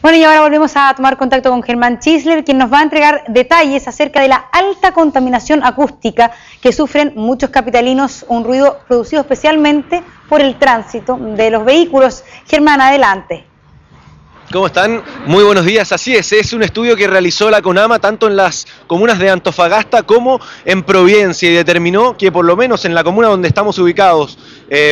Bueno, y ahora volvemos a tomar contacto con Germán Chisler, quien nos va a entregar detalles acerca de la alta contaminación acústica que sufren muchos capitalinos, un ruido producido especialmente por el tránsito de los vehículos. Germán, adelante. ¿Cómo están? Muy buenos días. Así es un estudio que realizó la CONAMA tanto en las comunas de Antofagasta como en Providencia y determinó que por lo menos en la comuna donde estamos ubicados,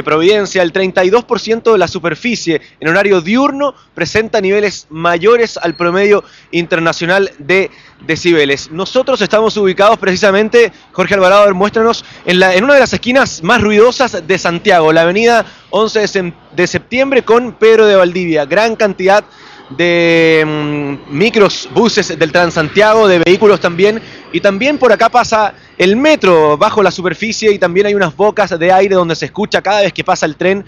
Providencia, el 32% de la superficie en horario diurno presenta niveles mayores al promedio internacional de decibeles. Nosotros estamos ubicados precisamente, Jorge Alvarado, muéstranos, en una de las esquinas más ruidosas de Santiago, la avenida 11 de septiembre con Pedro de Valdivia. Gran cantidad de micros, buses del Transantiago, de vehículos también, y también por acá pasa el metro bajo la superficie y también hay unas bocas de aire donde se escucha cada vez que pasa el tren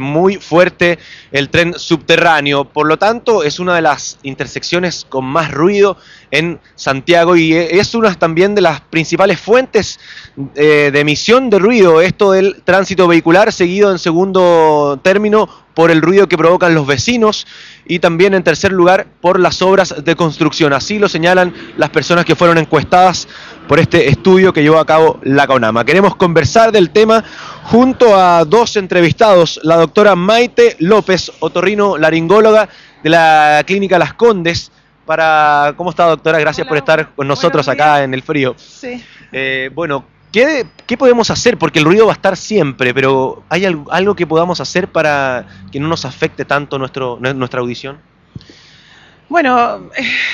muy fuerte, el tren subterráneo. Por lo tanto, es una de las intersecciones con más ruido en Santiago y es una también de las principales fuentes de emisión de ruido, esto del tránsito vehicular, seguido en segundo término por el ruido que provocan los vecinos y también en tercer lugar por las obras de construcción. Así lo señalan las personas que fueron encuestadas por este estudio que llevó a cabo la CONAMA. Queremos conversar del tema junto a dos entrevistados, la doctora Maite López, otorrino-laringóloga de la Clínica Las Condes. ¿Cómo está, doctora? Gracias por estar con nosotros acá en el frío. Sí. Bueno, ¿qué podemos hacer? Porque el ruido va a estar siempre, pero ¿hay algo que podamos hacer para que no nos afecte tanto nuestra audición? Bueno,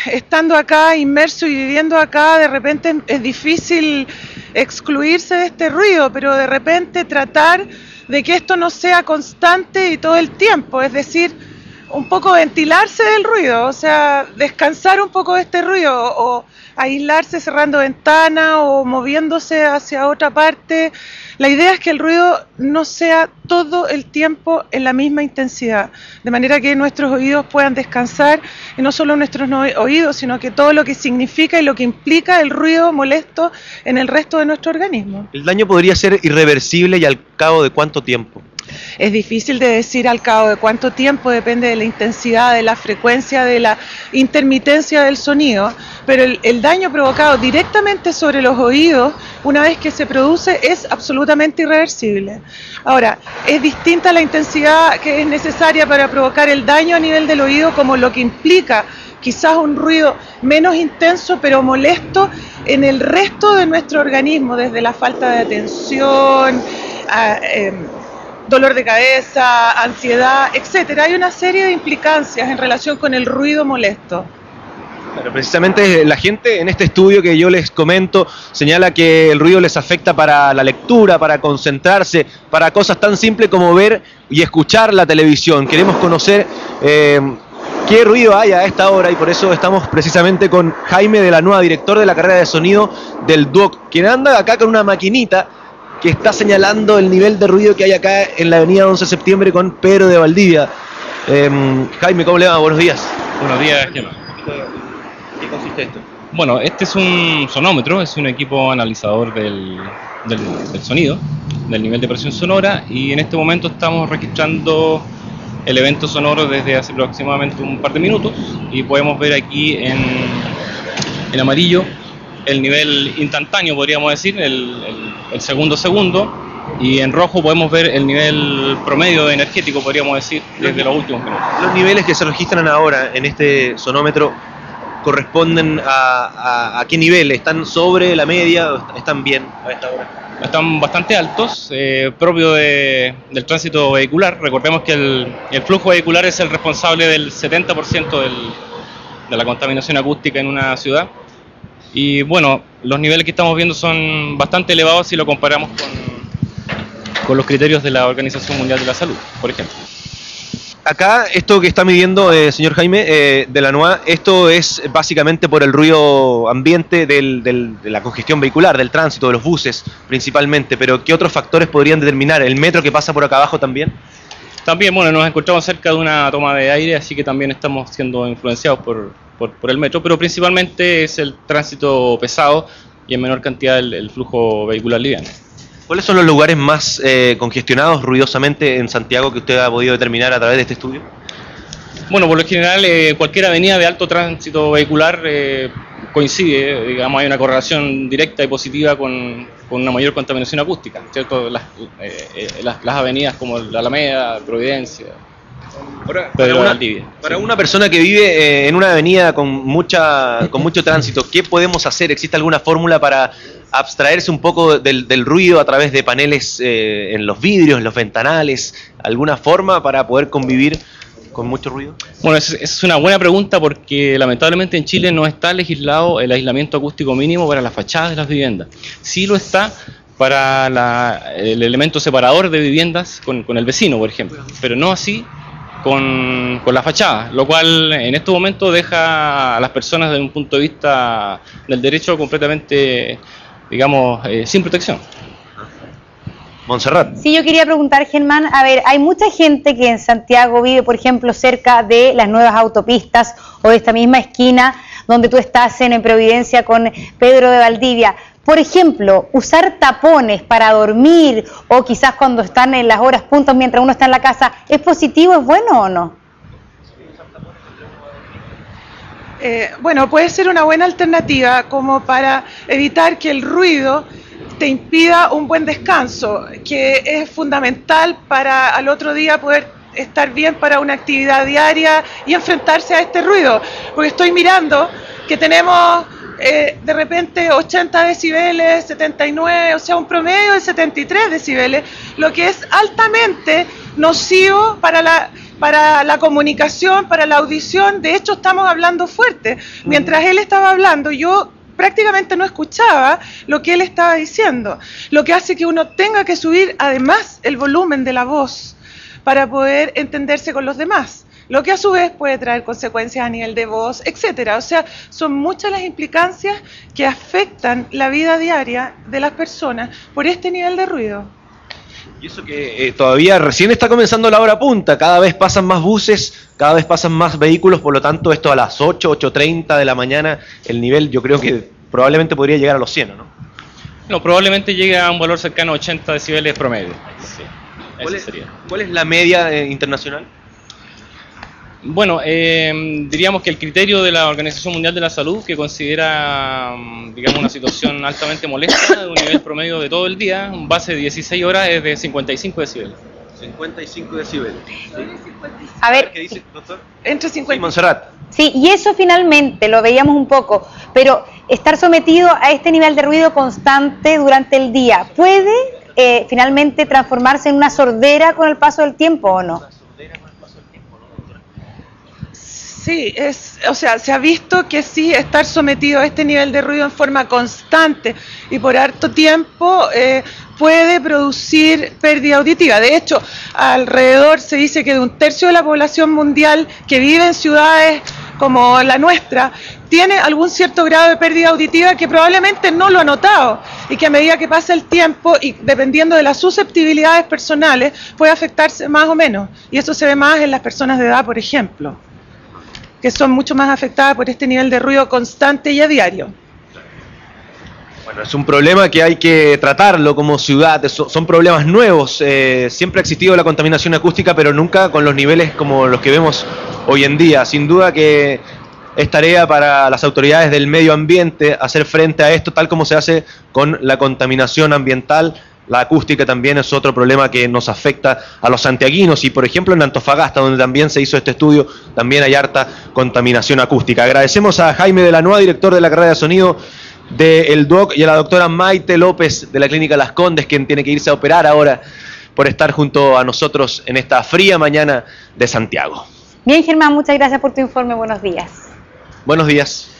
estando acá inmerso y viviendo acá, de repente es difícil excluirse de este ruido, pero de repente tratar de que esto no sea constante y todo el tiempo, es decir, un poco ventilarse del ruido, o sea, descansar un poco de este ruido o aislarse cerrando ventanas o moviéndose hacia otra parte. La idea es que el ruido no sea todo el tiempo en la misma intensidad, de manera que nuestros oídos puedan descansar, y no solo nuestros oídos, sino que todo lo que significa y lo que implica el ruido molesto en el resto de nuestro organismo. ¿El daño podría ser irreversible y al cabo de cuánto tiempo? Es difícil de decir al cabo de cuánto tiempo, depende de la intensidad, de la frecuencia, de la intermitencia del sonido, pero el daño provocado directamente sobre los oídos, una vez que se produce, es absolutamente irreversible. Ahora, es distinta la intensidad que es necesaria para provocar el daño a nivel del oído, como lo que implica quizás un ruido menos intenso pero molesto en el resto de nuestro organismo, desde la falta de atención, dolor de cabeza, ansiedad, etcétera. Hay una serie de implicancias en relación con el ruido molesto. Pero precisamente la gente en este estudio que yo les comento señala que el ruido les afecta para la lectura, para concentrarse, para cosas tan simples como ver y escuchar la televisión. Queremos conocer qué ruido hay a esta hora y por eso estamos precisamente con Jaime de la Nueva, director de la carrera de sonido del DUOC, quien anda acá con una maquinita que está señalando el nivel de ruido que hay acá en la avenida 11 de septiembre con Pedro de Valdivia. Jaime, ¿cómo le va? Buenos días. Buenos días, Gemma. ¿Qué consiste esto? Bueno, este es un sonómetro, es un equipo analizador del sonido, del nivel de presión sonora, y en este momento estamos registrando el evento sonoro desde hace aproximadamente un par de minutos y podemos ver aquí en amarillo el nivel instantáneo, podríamos decir, el segundo, y en rojo podemos ver el nivel promedio energético, podríamos decir, desde los últimos minutos. Los niveles que se registran ahora en este sonómetro corresponden a qué nivel, ¿están sobre la media o están bien a esta hora? Están bastante altos, propio del tránsito vehicular. Recordemos que el flujo vehicular es el responsable del 70% de la contaminación acústica en una ciudad. Y bueno, los niveles que estamos viendo son bastante elevados si lo comparamos con los criterios de la Organización Mundial de la Salud, por ejemplo. Acá, esto que está midiendo, señor Jaime, de la NUA, esto es básicamente por el ruido ambiente de la congestión vehicular, del tránsito, de los buses principalmente, pero ¿qué otros factores podrían determinar? ¿El metro que pasa por acá abajo también? También, bueno, nos encontramos cerca de una toma de aire, así que también estamos siendo influenciados por el metro, pero principalmente es el tránsito pesado y en menor cantidad el flujo vehicular liviano. ¿Cuáles son los lugares más congestionados ruidosamente en Santiago que usted ha podido determinar a través de este estudio? Bueno, por lo general, cualquier avenida de alto tránsito vehicular coincide, digamos, hay una correlación directa y positiva con una mayor contaminación acústica, ¿cierto? Las avenidas como la Alameda, Providencia, Pedro de Valdivia. Para una persona que vive en una avenida con mucho tránsito, ¿qué podemos hacer? ¿Existe alguna fórmula para abstraerse un poco del ruido a través de paneles en los vidrios, en los ventanales? ¿Alguna forma para poder convivir con mucho ruido? Bueno, esa es una buena pregunta porque lamentablemente en Chile no está legislado el aislamiento acústico mínimo para las fachadas de las viviendas. Sí lo está para el elemento separador de viviendas con el vecino, por ejemplo, pero no así con la fachada, lo cual en estos momentos deja a las personas desde un punto de vista del derecho completamente, digamos, sin protección. Montserrat. Sí, yo quería preguntar, Germán, a ver, hay mucha gente que en Santiago vive, por ejemplo, cerca de las nuevas autopistas o de esta misma esquina donde tú estás en Providencia con Pedro de Valdivia. Por ejemplo, usar tapones para dormir o quizás cuando están en las horas puntas mientras uno está en la casa, ¿es positivo, es bueno o no? Bueno, puede ser una buena alternativa como para evitar que el ruido te impida un buen descanso, que es fundamental para al otro día poder estar bien para una actividad diaria y enfrentarse a este ruido. Porque estoy mirando que tenemos de repente 80 decibeles, 79, o sea, un promedio de 73 decibeles, lo que es altamente nocivo para la comunicación, para la audición. De hecho, estamos hablando fuerte. Mientras él estaba hablando, yo prácticamente no escuchaba lo que él estaba diciendo, lo que hace que uno tenga que subir además el volumen de la voz para poder entenderse con los demás, lo que a su vez puede traer consecuencias a nivel de voz, etcétera. O sea, son muchas las implicancias que afectan la vida diaria de las personas por este nivel de ruido. Y eso que todavía recién está comenzando la hora punta, cada vez pasan más buses, cada vez pasan más vehículos, por lo tanto esto a las 8, 8:30 de la mañana, el nivel yo creo que probablemente podría llegar a los 100, ¿no? No, probablemente llegue a un valor cercano a 80 decibeles promedio. Sí, ¿Cuál es la media internacional? Bueno, diríamos que el criterio de la Organización Mundial de la Salud, que considera, digamos, una situación altamente molesta de un nivel promedio de todo el día, en base de 16 horas, es de 55 decibeles. 55 decibeles. A ver, ¿qué dice, doctor? Entre 50 Sí, Montserrat. Sí, y eso finalmente lo veíamos un poco, pero estar sometido a este nivel de ruido constante durante el día, ¿puede finalmente transformarse en una sordera con el paso del tiempo o no? Sí, o sea, se ha visto que sí, estar sometido a este nivel de ruido en forma constante y por harto tiempo puede producir pérdida auditiva. De hecho, alrededor se dice que de 1/3 de la población mundial que vive en ciudades como la nuestra tiene algún cierto grado de pérdida auditiva que probablemente no lo ha notado y que a medida que pasa el tiempo y dependiendo de las susceptibilidades personales puede afectarse más o menos. Y eso se ve más en las personas de edad, por ejemplo, que son mucho más afectadas por este nivel de ruido constante y a diario. Bueno, es un problema que hay que tratarlo como ciudad, son problemas nuevos, siempre ha existido la contaminación acústica, pero nunca con los niveles como los que vemos hoy en día. Sin duda que es tarea para las autoridades del medio ambiente hacer frente a esto, tal como se hace con la contaminación ambiental. La acústica también es otro problema que nos afecta a los santiaguinos y, por ejemplo, en Antofagasta, donde también se hizo este estudio, también hay harta contaminación acústica. Agradecemos a Jaime de la Noa, director de la carrera de sonido del DUOC, y a la doctora Maite López de la Clínica Las Condes, quien tiene que irse a operar ahora, por estar junto a nosotros en esta fría mañana de Santiago. Bien, Germán, muchas gracias por tu informe. Buenos días. Buenos días.